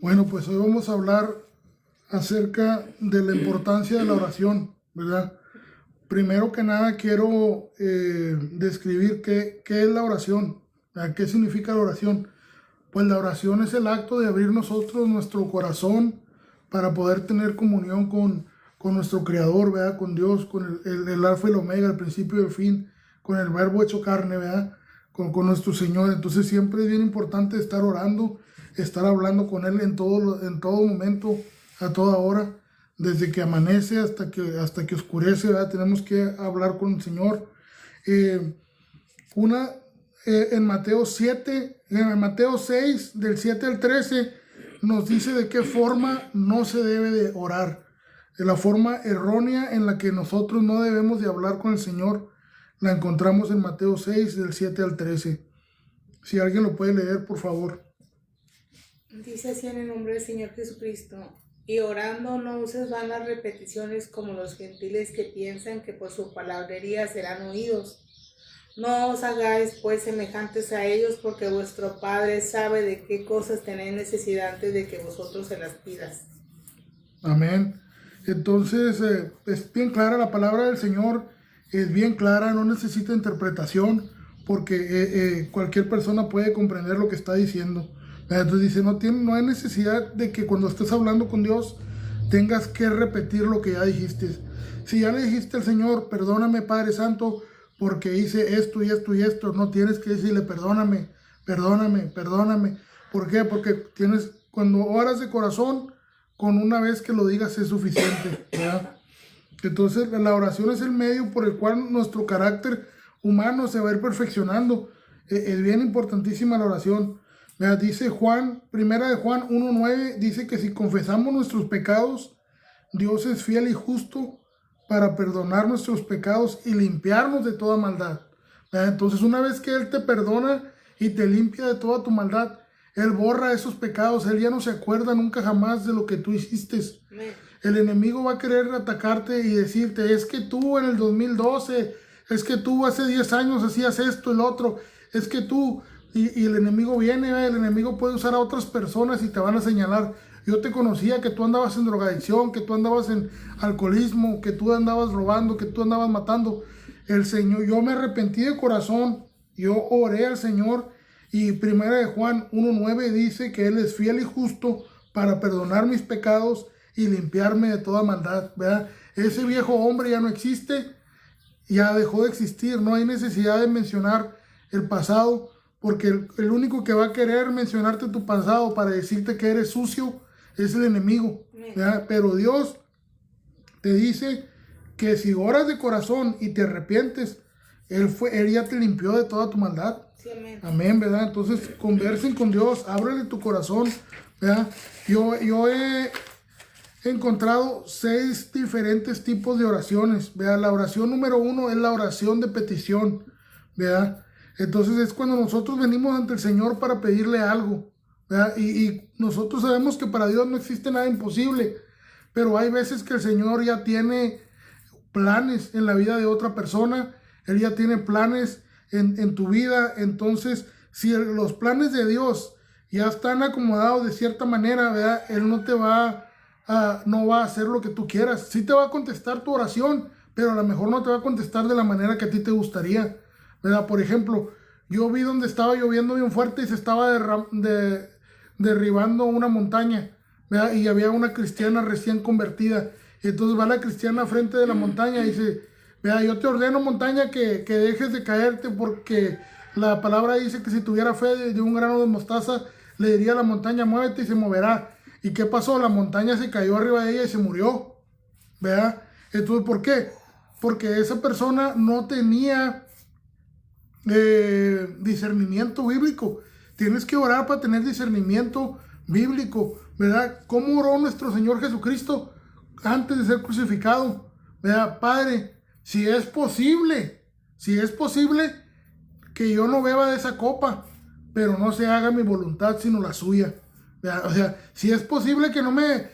Bueno, pues hoy vamos a hablar acerca de la importancia de la oración, ¿verdad? Primero que nada quiero describir qué es la oración, ¿verdad? ¿Qué significa la oración? Pues la oración es el acto de abrir nosotros nuestro corazón para poder tener comunión con nuestro Creador, ¿verdad? Con Dios, con el Alfa y el Omega, el principio y el fin, con el Verbo hecho carne, ¿verdad? Con nuestro Señor. Entonces siempre es bien importante estar orando, estar hablando con Él en todo momento, a toda hora, desde que amanece hasta que oscurece, ¿verdad? Tenemos que hablar con el Señor. Eh, una en Mateo 6, del 7 al 13, nos dice de qué forma no se debe de orar. De la forma errónea en la que nosotros no debemos de hablar con el Señor, la encontramos en Mateo 6, del 7 al 13. Si alguien lo puede leer, por favor. Dice así en el nombre del Señor Jesucristo: y orando no uses vanas repeticiones como los gentiles que piensan que por su palabrería serán oídos. No os hagáis pues semejantes a ellos, porque vuestro Padre sabe de qué cosas tenéis necesidad antes de que vosotros se las pidas. Amén. Entonces, es bien clara la palabra del Señor, es bien clara, no necesita interpretación, porque cualquier persona puede comprender lo que está diciendo. Entonces dice, no hay necesidad de que cuando estés hablando con Dios tengas que repetir lo que ya dijiste. Si ya le dijiste al Señor, perdóname Padre Santo, porque hice esto y esto y esto, no tienes que decirle, perdóname, perdóname, perdóname. ¿Por qué? Porque cuando oras de corazón, con una vez que lo digas es suficiente, ¿verdad? Entonces la oración es el medio por el cual nuestro carácter humano se va a ir perfeccionando. Es bien importantísima la oración. ¿Verdad? Dice primera de Juan 1:9, dice que si confesamos nuestros pecados, Dios es fiel y justo para perdonar nuestros pecados y limpiarnos de toda maldad. ¿Verdad? Entonces una vez que Él te perdona y te limpia de toda tu maldad, Él borra esos pecados, Él ya no se acuerda nunca jamás de lo que tú hiciste. Amén. El enemigo va a querer atacarte y decirte, es que tú en el 2012, es que tú hace 10 años hacías esto, el otro, es que tú, y el enemigo viene, el enemigo puede usar a otras personas y te van a señalar. Yo te conocía que tú andabas en drogadicción, que tú andabas en alcoholismo, que tú andabas robando, que tú andabas matando. El Señor, yo me arrepentí de corazón, yo oré al Señor. Y primera de Juan 1:9 dice que Él es fiel y justo para perdonar mis pecados y limpiarme de toda maldad, ¿verdad? Ese viejo hombre ya no existe, ya dejó de existir, no hay necesidad de mencionar el pasado, porque el único que va a querer mencionarte tu pasado para decirte que eres sucio es el enemigo, ¿verdad? Pero Dios te dice que si oras de corazón y te arrepientes, Él ya te limpió de toda tu maldad. Sí, amén. Amén, ¿verdad? Entonces conversen con Dios, ábrele tu corazón, ¿verdad? Yo he encontrado 6 diferentes tipos de oraciones, ¿verdad? La oración número 1 es la oración de petición, ¿verdad? Entonces es cuando nosotros venimos ante el Señor para pedirle algo, ¿verdad? Y nosotros sabemos que para Dios no existe nada imposible, pero hay veces que el Señor ya tiene planes en la vida de otra persona, Él ya tiene planes en tu vida. Entonces si los planes de Dios ya están acomodados de cierta manera, ¿verdad? Él no va a hacer lo que tú quieras. Sí te va a contestar tu oración, pero a lo mejor no te va a contestar de la manera que a ti te gustaría, ¿verdad? Por ejemplo, yo vi donde estaba lloviendo bien fuerte y se estaba derribando una montaña, ¿verdad? Y había una cristiana recién convertida. Y entonces va la cristiana frente de la montaña y dice, vea, yo te ordeno, montaña, que dejes de caerte, porque la palabra dice que si tuviera fe de un grano de mostaza, le diría a la montaña, muévete, y se moverá. ¿Y qué pasó? La montaña se cayó arriba de ella y se murió, ¿verdad? Entonces, ¿por qué? Porque esa persona no tenía discernimiento bíblico. Tienes que orar para tener discernimiento bíblico, ¿verdad? ¿Cómo oró nuestro Señor Jesucristo antes de ser crucificado? ¿Verdad? Padre, si es posible que yo no beba de esa copa, pero no se haga mi voluntad sino la suya. ¿Verdad? O sea, si es posible que no me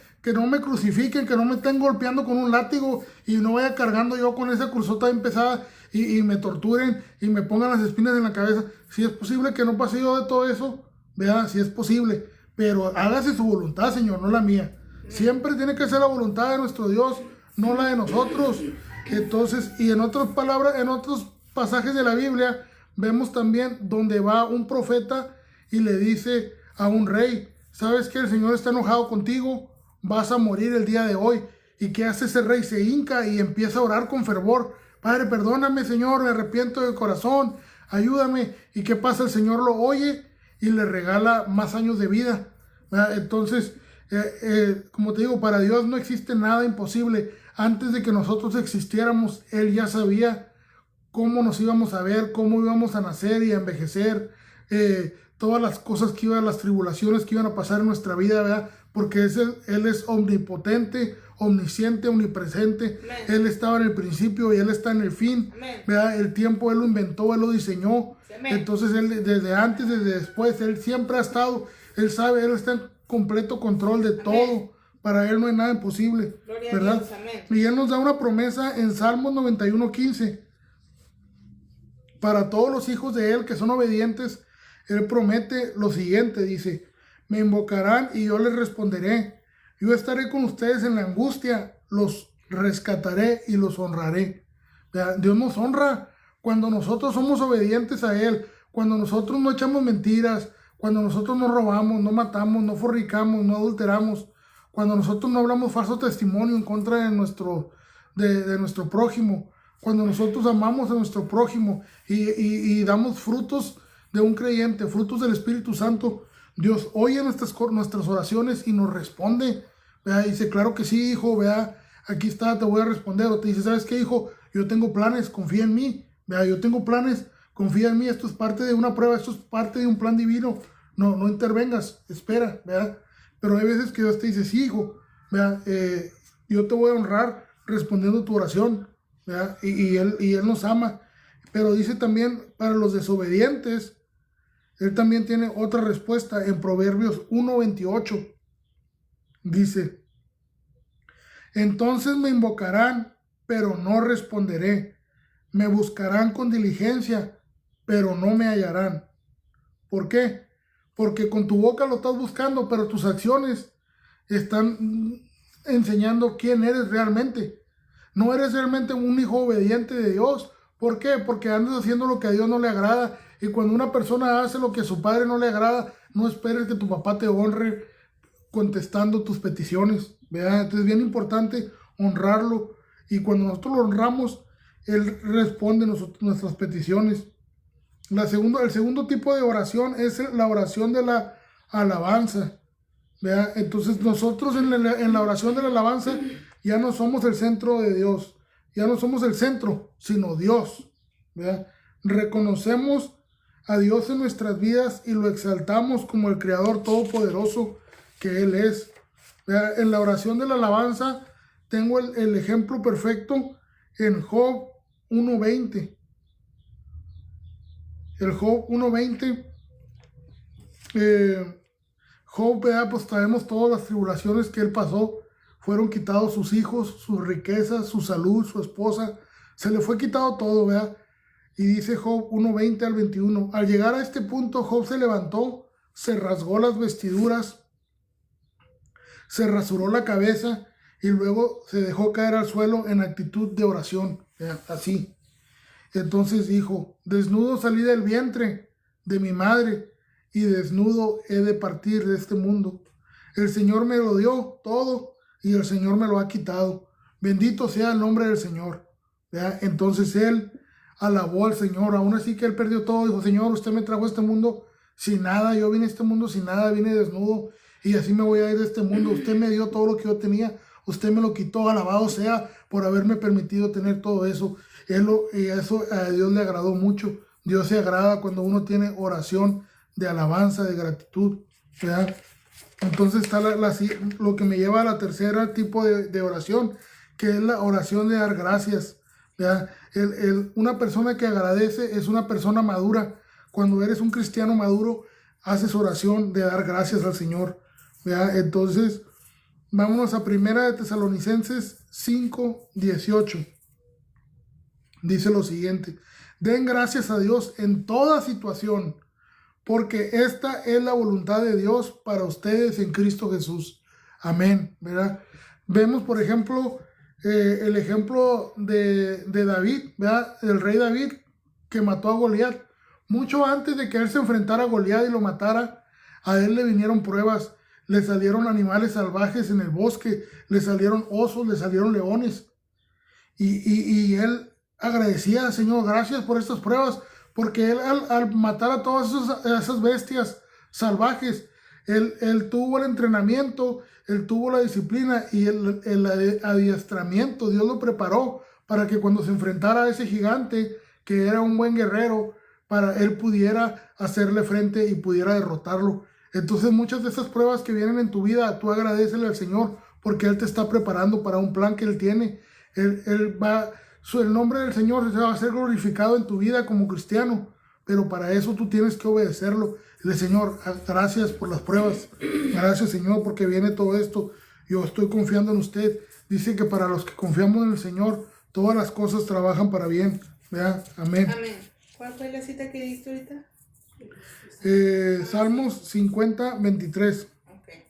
crucifiquen, que no me estén golpeando con un látigo y no vaya cargando yo con esa cruzota empezada y me torturen y me pongan las espinas en la cabeza. Si es posible que no pase yo de todo eso, ¿verdad? Si es posible. pero hágase su voluntad, Señor, no la mía. Siempre tiene que ser la voluntad de nuestro Dios, no la de nosotros. Entonces, y en otras palabras, en otros pasajes de la Biblia, vemos también donde va un profeta y le dice a un rey: ¿sabes que el Señor está enojado contigo? Vas a morir el día de hoy. ¿Y qué hace ese rey? Se hinca y empieza a orar con fervor: Padre, perdóname, Señor, me arrepiento de corazón, ayúdame. ¿Y qué pasa? El Señor lo oye y le regala más años de vida, ¿verdad? Entonces, como te digo, para Dios no existe nada imposible. Antes de que nosotros existiéramos, Él ya sabía cómo nos íbamos a ver, cómo íbamos a nacer y a envejecer, todas las cosas que iban, las tribulaciones que iban a pasar en nuestra vida, ¿verdad? Porque Él es omnipotente, omnisciente, omnipresente. Amén. Él estaba en el principio y Él está en el fin, ¿verdad? El tiempo Él lo inventó, Él lo diseñó. Amén. Entonces Él desde antes, desde después, Él siempre ha estado, Él sabe, Él está en completo control de todo. Para Él no hay nada imposible, Gloria ¿verdad? a Dios, amén. Y Él nos da una promesa en Salmos 91:15. Para todos los hijos de Él que son obedientes, Él promete lo siguiente, dice: me invocarán y yo les responderé. Yo estaré con ustedes en la angustia, los rescataré y los honraré. ¿Verdad? Dios nos honra cuando nosotros somos obedientes a Él, cuando nosotros no echamos mentiras, cuando nosotros no robamos, no matamos, no fornicamos, no adulteramos, cuando nosotros no hablamos falso testimonio en contra de nuestro prójimo, cuando nosotros amamos a nuestro prójimo y damos frutos de un creyente, frutos del Espíritu Santo. Dios oye nuestras oraciones y nos responde, ¿verdad? Dice: claro que sí, hijo, ¿verdad? Aquí está, te voy a responder. O te dice: ¿sabes qué, hijo? Yo tengo planes, confía en mí, ¿verdad? Yo tengo planes, confía en mí. Esto es parte de una prueba, esto es parte de un plan divino. No intervengas, espera, ¿verdad? Pero hay veces que Dios te dice: sí, hijo, ¿verdad? Yo te voy a honrar respondiendo tu oración, ¿verdad? Y Él nos ama. Pero dice también, para los desobedientes, Él también tiene otra respuesta. En Proverbios 1:28 dice: entonces me invocarán, pero no responderé. Me buscarán con diligencia, pero no me hallarán. ¿Por qué? Porque con tu boca lo estás buscando, pero tus acciones están enseñando quién eres realmente. No eres realmente un hijo obediente de Dios. ¿Por qué? Porque andas haciendo lo que a Dios no le agrada. Y cuando una persona hace lo que a su padre no le agrada, no esperes que tu papá te honre contestando tus peticiones, ¿verdad? Entonces es bien importante honrarlo. Y cuando nosotros lo honramos, Él responde nuestras peticiones. El segundo tipo de oración es la oración de la alabanza, ¿verdad? Entonces nosotros en la oración de la alabanza ya no somos el centro de Dios, ya no somos el centro, sino Dios, ¿verdad? Reconocemos a Dios en nuestras vidas y lo exaltamos como el Creador todopoderoso que Él es, ¿verdad? En la oración de la alabanza tengo el ejemplo perfecto en Job 1:20. El Job 1:20, Job, ¿verdad? Pues sabemos todas las tribulaciones que él pasó. Fueron quitados sus hijos, sus riquezas, su salud, su esposa. Se le fue quitado todo, ¿verdad? Y dice Job 1:20-21. Al llegar a este punto, Job se levantó, se rasgó las vestiduras, se rasuró la cabeza y luego se dejó caer al suelo en actitud de oración, ¿verdad? Así. Entonces dijo: desnudo salí del vientre de mi madre y desnudo he de partir de este mundo. El Señor me lo dio todo y el Señor me lo ha quitado. Bendito sea el nombre del Señor, ¿verdad? Entonces él alabó al Señor, aún así que él perdió todo. Dijo: Señor, usted me trajo a este mundo sin nada, yo vine a este mundo sin nada, vine desnudo y así me voy a ir de este mundo. Usted me dio todo lo que yo tenía, usted me lo quitó, alabado sea por haberme permitido tener todo eso. Y eso a Dios le agradó mucho. Dios se agrada cuando uno tiene oración de alabanza, de gratitud, ¿verdad? Entonces está lo que me lleva a la tercera tipo de oración, que es la oración de dar gracias, ¿verdad? Una persona que agradece es una persona madura. Cuando eres un cristiano maduro, haces oración de dar gracias al Señor, ¿verdad? Entonces, vámonos a 1 Tesalonicenses 5:18. Dice lo siguiente: den gracias a Dios en toda situación, porque esta es la voluntad de Dios para ustedes en Cristo Jesús. Amén, ¿verdad? Vemos, por ejemplo, el ejemplo de David, ¿verdad? El rey David que mató a Goliat. Mucho antes de que él se enfrentara a Goliat y lo matara, a él le vinieron pruebas. Le salieron animales salvajes en el bosque, le salieron osos, le salieron leones. Y él agradecía, Señor, gracias por estas pruebas, porque él al matar a todas esas bestias salvajes, él tuvo el entrenamiento, él tuvo la disciplina y el adiestramiento. Dios lo preparó para que cuando se enfrentara a ese gigante, que era un buen guerrero, para él pudiera hacerle frente y pudiera derrotarlo. Entonces muchas de esas pruebas que vienen en tu vida, tú agradecele al Señor, porque Él te está preparando para un plan que Él tiene. El nombre del Señor va a ser glorificado en tu vida como cristiano, pero para eso tú tienes que obedecerlo. Dile, Señor, gracias por las pruebas, gracias, Señor, porque viene todo esto. Yo estoy confiando en usted. Dice que para los que confiamos en el Señor, todas las cosas trabajan para bien. ¿Verdad? Amén. Amén. ¿Cuál fue la cita que diste ahorita? Salmos 50, 23. Okay.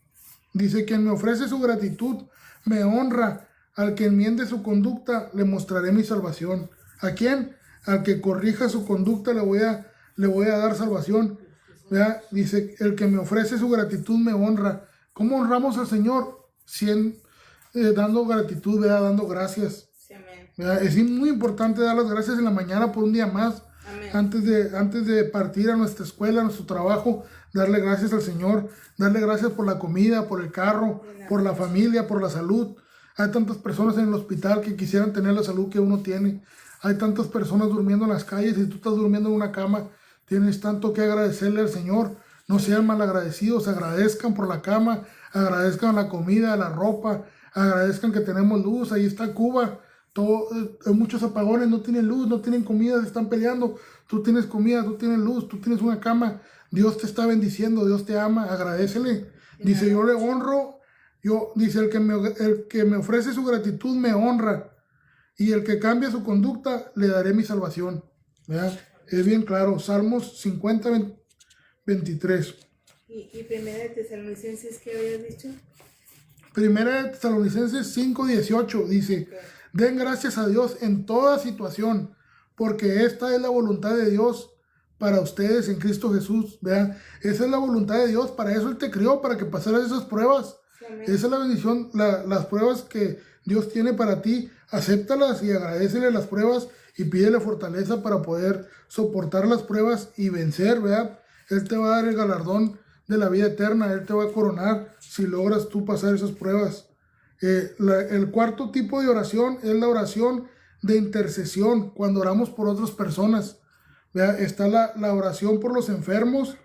Dice: quien me ofrece su gratitud me honra. Al que enmiende su conducta le mostraré mi salvación. ¿A quién? Al que corrija su conducta le voy a dar salvación. ¿Verdad? Dice: el que me ofrece su gratitud me honra. ¿Cómo honramos al Señor? Dando gratitud, ¿verdad? Dando gracias. Sí, amén. ¿Verdad? Es muy importante dar las gracias en la mañana por un día más. Amén. Antes de partir a nuestra escuela, a nuestro trabajo, darle gracias al Señor, darle gracias por la comida, por el carro, por la familia, por la salud. Hay tantas personas en el hospital que quisieran tener la salud que uno tiene. Hay tantas personas durmiendo en las calles y tú estás durmiendo en una cama. Tienes tanto que agradecerle al Señor. No sean malagradecidos, agradezcan por la cama, agradezcan la comida, la ropa, agradezcan que tenemos luz. Ahí está Cuba. Hay muchos apagones, no tienen luz, no tienen comida, se están peleando. Tú tienes comida, tú tienes luz, tú tienes una cama. Dios te está bendiciendo, Dios te ama, agradécele. Dice: yo le honro. Dice: el que me ofrece su gratitud me honra, y el que cambia su conducta le daré mi salvación. ¿Verdad? Es bien claro. Salmos 50, 23. ¿Y Primera de Tesalonicenses qué habías dicho? Primera de Tesalonicenses 5, 18 dice: Okay. Den gracias a Dios en toda situación, porque esta es la voluntad de Dios para ustedes en Cristo Jesús. ¿Verdad? Esa es la voluntad de Dios, para eso Él te crió, para que pasaras esas pruebas. Amén. Esa es la bendición, las pruebas que Dios tiene para ti. Acéptalas y agradécele las pruebas y pídele fortaleza para poder soportar las pruebas y vencer, ¿verdad? Él te va a dar el galardón de la vida eterna, Él te va a coronar si logras tú pasar esas pruebas. El cuarto tipo de oración es la oración de intercesión, cuando oramos por otras personas, ¿verdad? Está la oración por los enfermos,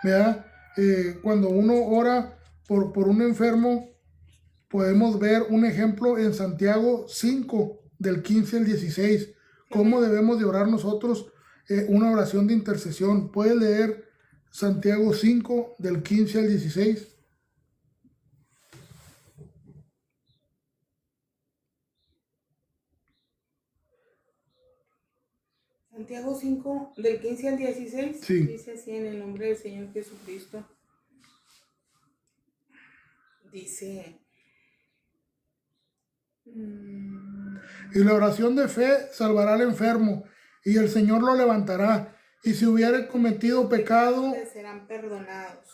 ¿verdad? Cuando uno ora por un enfermo, podemos ver un ejemplo en Santiago 5, del 15 al 16, cómo debemos de orar nosotros, una oración de intercesión. ¿Puedes leer Santiago 5, del 15 al 16? Santiago 5, del 15 al 16, sí. Dice así: en el nombre del Señor Jesucristo. Dice: y la oración de fe salvará al enfermo, y el Señor lo levantará. Y si hubiere cometido pecado, serán perdonados.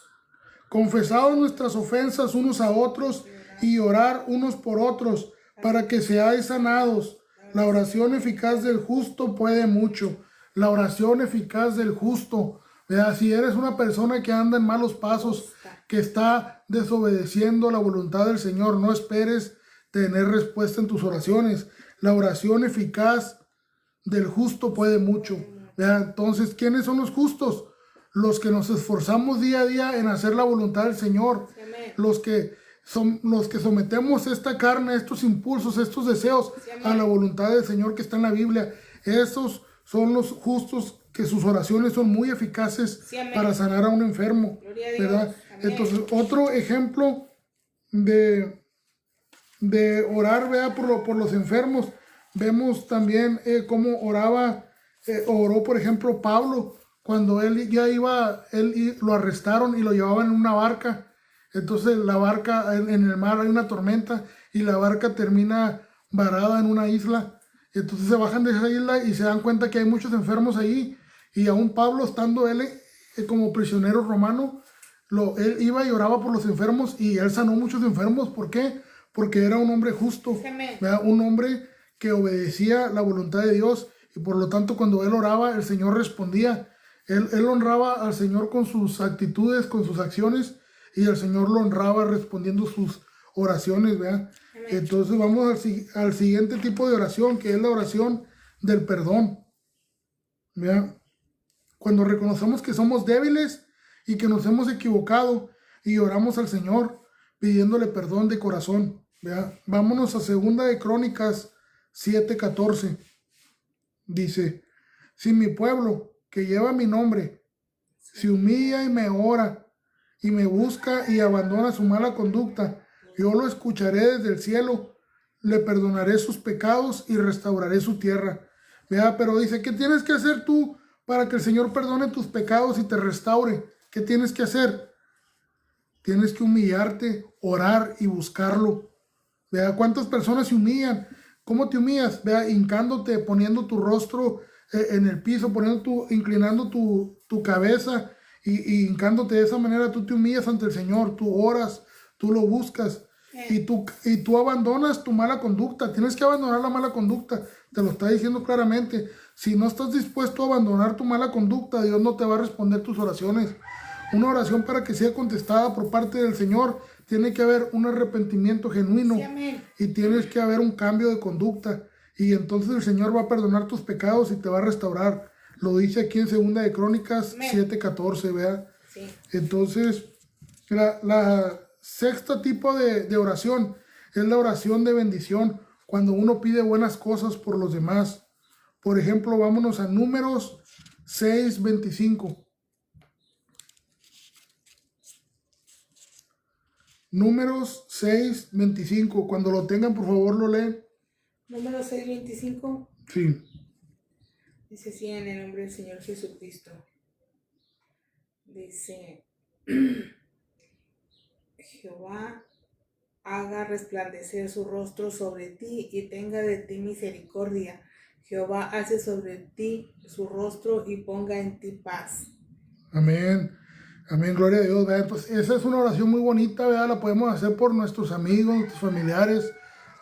Confesaos nuestras ofensas unos a otros y orar unos por otros para que seáis sanados. La oración eficaz del justo puede mucho. La oración eficaz del justo. ¿Verdad? Si eres una persona que anda en malos pasos, que está desobedeciendo la voluntad del Señor, no esperes tener respuesta en tus oraciones. La oración eficaz del justo puede mucho. ¿Verdad? Entonces, ¿quiénes son los justos? Los que nos esforzamos día a día en hacer la voluntad del Señor. Los que sometemos esta carne, estos impulsos, estos deseos a la voluntad del Señor que está en la Biblia. Esos son los justos, que sus oraciones son muy eficaces para sanar a un enfermo, ¿verdad? Entonces, otro ejemplo de orar, ¿verdad? por los enfermos, vemos también cómo oró, por ejemplo, Pablo, cuando él ya iba, lo arrestaron y lo llevaban en una barca. Entonces la barca, en el mar hay una tormenta y la barca termina varada en una isla. Entonces se bajan de esa isla y se dan cuenta que hay muchos enfermos ahí. Y aún Pablo, estando él como prisionero romano, él iba y oraba por los enfermos y él sanó muchos enfermos. ¿Por qué? Porque era un hombre justo, ¿verdad? Un hombre que obedecía la voluntad de Dios y por lo tanto cuando él oraba el Señor respondía. Él honraba al Señor con sus actitudes, con sus acciones, y el Señor lo honraba respondiendo sus oraciones, ¿verdad? Entonces vamos al siguiente tipo de oración, que es la oración del perdón, ¿verdad? Cuando reconocemos que somos débiles y que nos hemos equivocado y oramos al Señor pidiéndole perdón de corazón, ¿verdad? Vámonos a Segunda de Crónicas 7:14. Dice, si mi pueblo que lleva mi nombre se humilla y me ora y me busca y abandona su mala conducta, yo lo escucharé desde el cielo, le perdonaré sus pecados y restauraré su tierra. ¿Verdad? Pero dice, ¿qué tienes que hacer tú para que el Señor perdone tus pecados y te restaure? ¿Qué tienes que hacer? Tienes que humillarte, orar y buscarlo. ¿Verdad? ¿Cuántas personas se humillan? ¿Cómo te humillas? ¿Verdad? Hincándote, poniendo tu rostro en el piso, inclinando tu cabeza y hincándote de esa manera. Tú te humillas ante el Señor, tú oras, tú lo buscas y tú abandonas tu mala conducta. Tienes que abandonar la mala conducta, te lo está diciendo claramente. Si no estás dispuesto a abandonar tu mala conducta, Dios no te va a responder tus oraciones. Una oración, para que sea contestada por parte del Señor, tiene que haber un arrepentimiento genuino, sí, y tienes que haber un cambio de conducta. Y entonces el Señor va a perdonar tus pecados y te va a restaurar. Lo dice aquí en Segunda de Crónicas 7:14, ¿verdad? Sí. Entonces, la sexta tipo de oración es la oración de bendición, cuando uno pide buenas cosas por los demás. Por ejemplo, vámonos a Números 6:25. Números 6:25. Cuando lo tengan, por favor, lo leen. Números 6:25. Sí. Dice así, en el nombre del Señor Jesucristo. Dice, Jehová haga resplandecer su rostro sobre ti y tenga de ti misericordia. Jehová hace sobre ti su rostro y ponga en ti paz. Amén. Amén, gloria a Dios, ¿verdad? Pues esa es una oración muy bonita, ¿verdad? La podemos hacer por nuestros amigos, nuestros familiares,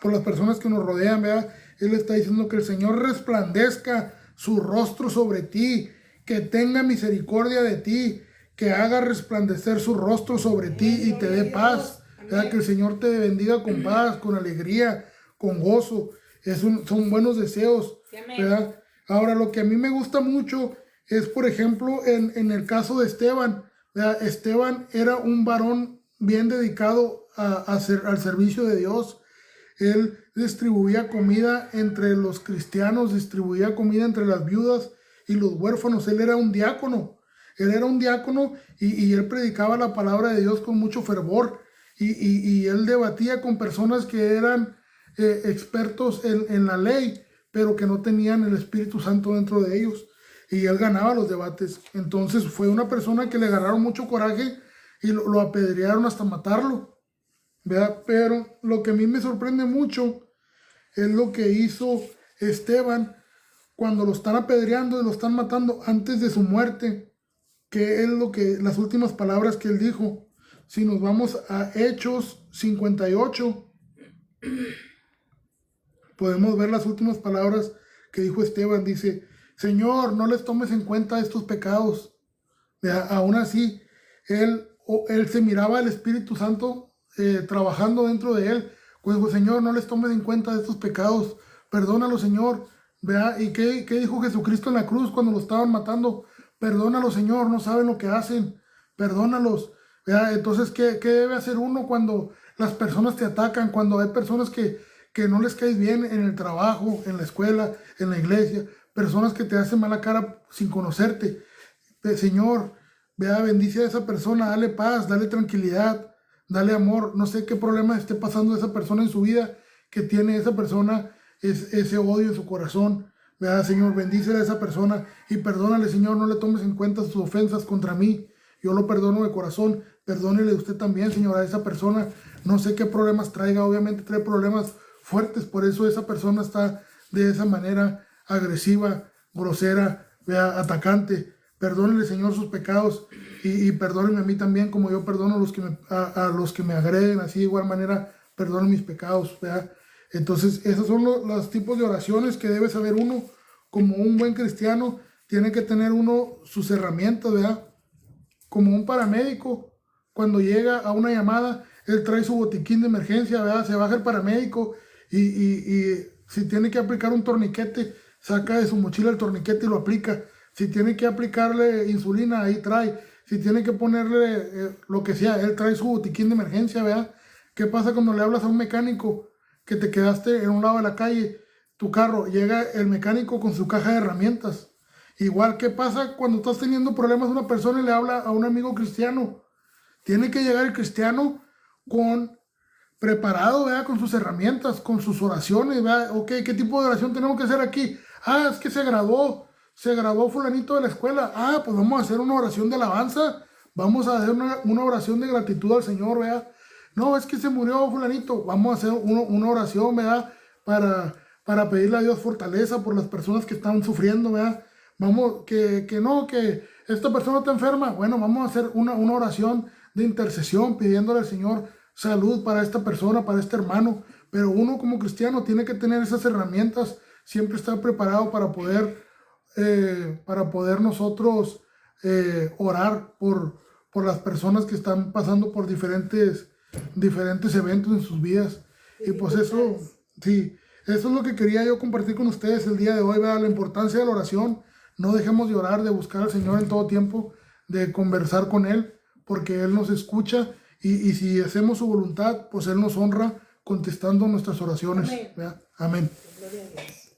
por las personas que nos rodean, ¿verdad? Él está diciendo que el Señor resplandezca su rostro sobre ti, que tenga misericordia de ti, que haga resplandecer su rostro sobre ti y te dé paz, ¿verdad? Que el Señor te bendiga con paz, con alegría, con gozo. Son buenos deseos, ¿verdad? Ahora, lo que a mí me gusta mucho es, por ejemplo, en el caso de Esteban, ¿verdad? Esteban era un varón bien dedicado al servicio de Dios. Él distribuía comida entre los cristianos, distribuía comida entre las viudas y los huérfanos. Él era un diácono. Él era un diácono y él predicaba la palabra de Dios con mucho fervor. Y él debatía con personas que eran expertos en la ley, pero que no tenían el Espíritu Santo dentro de ellos. Y él ganaba los debates. Entonces fue una persona que le agarraron mucho coraje y lo apedrearon hasta matarlo, ¿verdad? Pero lo que a mí me sorprende mucho es lo que hizo Esteban cuando lo están apedreando y lo están matando antes de su muerte, que es las últimas palabras que él dijo. Si nos vamos a Hechos 58, podemos ver las últimas palabras que dijo Esteban. Dice, Señor, no les tomes en cuenta estos pecados. Aún así, él se miraba al Espíritu Santo trabajando dentro de él. Pues, Señor, no les tomes en cuenta estos pecados. Perdónalo, Señor. ¿Verdad? ¿Y qué dijo Jesucristo en la cruz cuando lo estaban matando? Perdónalo, Señor, no saben lo que hacen. Perdónalos. ¿Verdad? Entonces, ¿qué debe hacer uno cuando las personas te atacan? Cuando hay personas que no les caes bien en el trabajo, en la escuela, en la iglesia. Personas que te hacen mala cara sin conocerte. Señor, vea, bendice a esa persona, dale paz, dale tranquilidad, dale amor. No sé qué problema esté pasando esa persona en su vida, que tiene esa persona ese odio en su corazón. ¿verdad? Señor, bendícele a esa persona y perdónale, Señor, no le tomes en cuenta sus ofensas contra mí. Yo lo perdono de corazón. Perdónele usted también, Señor, a esa persona. No sé qué problemas traiga, obviamente trae problemas fuertes, por eso esa persona está de esa manera agresiva, grosera, ¿verdad? Atacante. Perdónele, Señor, sus pecados y perdónenme a mí también, como yo perdono a los que me agreden, así de igual manera perdono mis pecados, ¿verdad? Entonces, esos son los tipos de oraciones que debe saber uno. Como un buen cristiano, tiene que tener uno sus herramientas, ¿verdad? Como un paramédico, cuando llega a una llamada, él trae su botiquín de emergencia, ¿verdad? Se baja el paramédico y si tiene que aplicar un torniquete, saca de su mochila el torniquete y lo aplica. Si tiene que aplicarle insulina, ahí trae. Si tiene que ponerle lo que sea, él trae su botiquín de emergencia, ¿verdad? ¿Qué pasa cuando le hablas a un mecánico que te quedaste en un lado de la calle, tu carro, llega el mecánico con su caja de herramientas? Igual, ¿qué pasa cuando estás teniendo problemas una persona y le habla a un amigo cristiano? Tiene que llegar el cristiano preparado, ¿verdad? Con sus herramientas, con sus oraciones, ¿verdad? Ok, ¿qué tipo de oración tenemos que hacer aquí? Ah, es que se graduó fulanito de la escuela. Ah, pues vamos a hacer una oración de alabanza, vamos a hacer una oración de gratitud al Señor, ¿verdad? No, es que se murió fulanito, vamos a hacer una oración, ¿verdad? Para pedirle a Dios fortaleza por las personas que están sufriendo, ¿verdad? Vamos, que esta persona está enferma, bueno, vamos a hacer una oración de intercesión pidiéndole al Señor salud para esta persona, para este hermano. Pero uno como cristiano tiene que tener esas herramientas, siempre estar preparado para poder nosotros orar por las personas que están pasando por diferentes eventos en sus vidas. Y pues eso, sí, eso es lo que quería yo compartir con ustedes el día de hoy, ¿verdad? La importancia de la oración. No dejemos de orar, de buscar al Señor en todo tiempo, de conversar con Él, porque Él nos escucha y si hacemos su voluntad, pues Él nos honra contestando nuestras oraciones. Amén. Amén. Gloria a Dios.